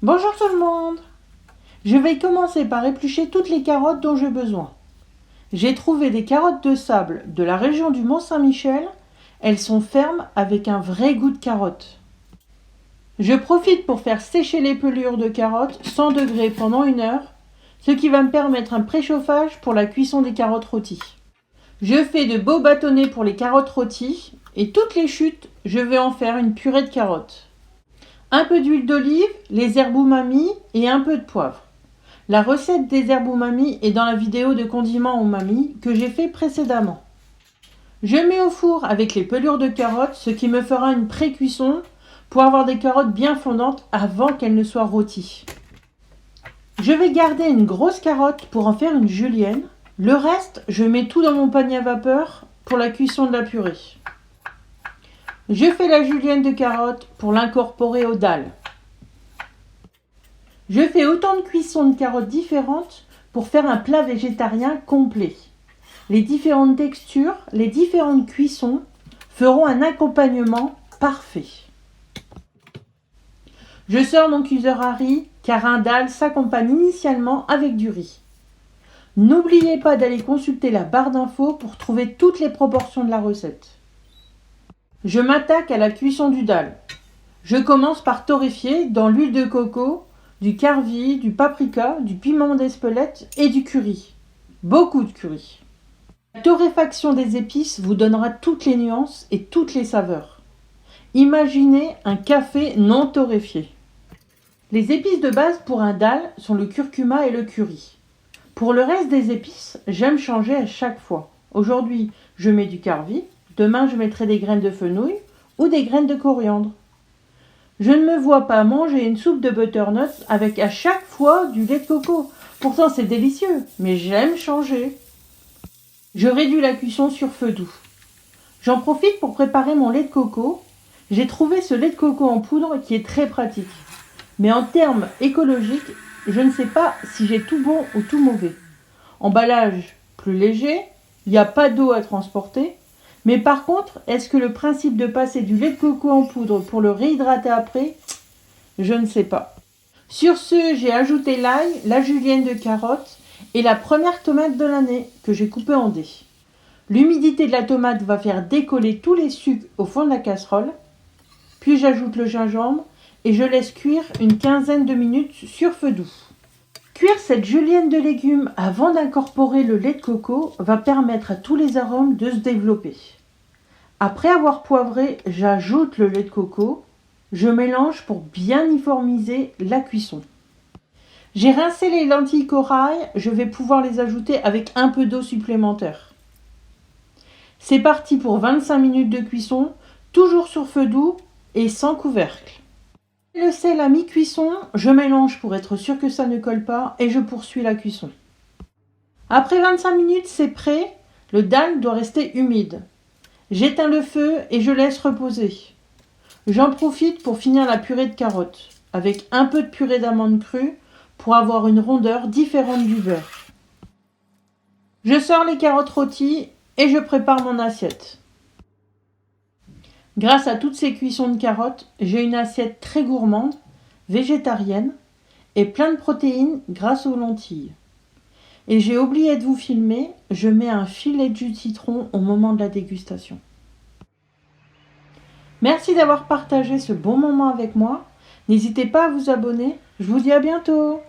Bonjour tout le monde! Je vais commencer par éplucher toutes les carottes dont j'ai besoin. J'ai trouvé des carottes de sable de la région du Mont-Saint-Michel. Elles sont fermes avec un vrai goût de carotte. Je profite pour faire sécher les pelures de carottes 100 degrés pendant 1 heure, ce qui va me permettre un préchauffage pour la cuisson des carottes rôties. Je fais de beaux bâtonnets pour les carottes rôties et toutes les chutes, je vais en faire une purée de carottes. Un peu d'huile d'olive, les herbes umami et un peu de poivre. La recette des herbes umami est dans la vidéo de condiments umami que j'ai fait précédemment. Je mets au four avec les pelures de carottes, ce qui me fera une pré-cuisson pour avoir des carottes bien fondantes avant qu'elles ne soient rôties. Je vais garder une grosse carotte pour en faire une julienne. Le reste, je mets tout dans mon panier à vapeur pour la cuisson de la purée. Je fais la julienne de carottes pour l'incorporer aux dalles. Je fais autant de cuissons de carottes différentes pour faire un plat végétarien complet. Les différentes textures, les différentes cuissons feront un accompagnement parfait. Je sors mon cuiseur à riz car un dalle s'accompagne initialement avec du riz. N'oubliez pas d'aller consulter la barre d'infos pour trouver toutes les proportions de la recette. Je m'attaque à la cuisson du dalle. Je commence par torréfier dans l'huile de coco, du carvi, du paprika, du piment d'Espelette et du curry. Beaucoup de curry. La torréfaction des épices vous donnera toutes les nuances et toutes les saveurs. Imaginez un café non torréfié. Les épices de base pour un dalle sont le curcuma et le curry. Pour le reste des épices, j'aime changer à chaque fois. Aujourd'hui, je mets du carvi. Demain, je mettrai des graines de fenouil ou des graines de coriandre. Je ne me vois pas manger une soupe de butternut avec à chaque fois du lait de coco. Pourtant, c'est délicieux, mais j'aime changer. Je réduis la cuisson sur feu doux. J'en profite pour préparer mon lait de coco. J'ai trouvé ce lait de coco en poudre qui est très pratique. Mais en termes écologiques, je ne sais pas si j'ai tout bon ou tout mauvais. Emballage plus léger, il n'y a pas d'eau à transporter. Mais par contre, est-ce que le principe de passer du lait de coco en poudre pour le réhydrater après, je ne sais pas. Sur ce, j'ai ajouté l'ail, la julienne de carotte et la première tomate de l'année que j'ai coupée en dés. L'humidité de la tomate va faire décoller tous les sucs au fond de la casserole. Puis j'ajoute le gingembre et je laisse cuire une quinzaine de minutes sur feu doux. Cuire cette julienne de légumes avant d'incorporer le lait de coco va permettre à tous les arômes de se développer. Après avoir poivré, j'ajoute le lait de coco. Je mélange pour bien uniformiser la cuisson. J'ai rincé les lentilles corail, je vais pouvoir les ajouter avec un peu d'eau supplémentaire. C'est parti pour 25 minutes de cuisson, toujours sur feu doux et sans couvercle. Le sel à mi-cuisson, je mélange pour être sûr que ça ne colle pas et je poursuis la cuisson. Après 25 minutes, c'est prêt. Le dalle doit rester humide. J'éteins le feu et je laisse reposer. J'en profite pour finir la purée de carottes avec un peu de purée d'amandes crues pour avoir une rondeur différente du beurre. Je sors les carottes rôties et je prépare mon assiette. Grâce à toutes ces cuissons de carottes, j'ai une assiette très gourmande, végétarienne et plein de protéines grâce aux lentilles. Et j'ai oublié de vous filmer, je mets un filet de jus de citron au moment de la dégustation. Merci d'avoir partagé ce bon moment avec moi. N'hésitez pas à vous abonner. Je vous dis à bientôt.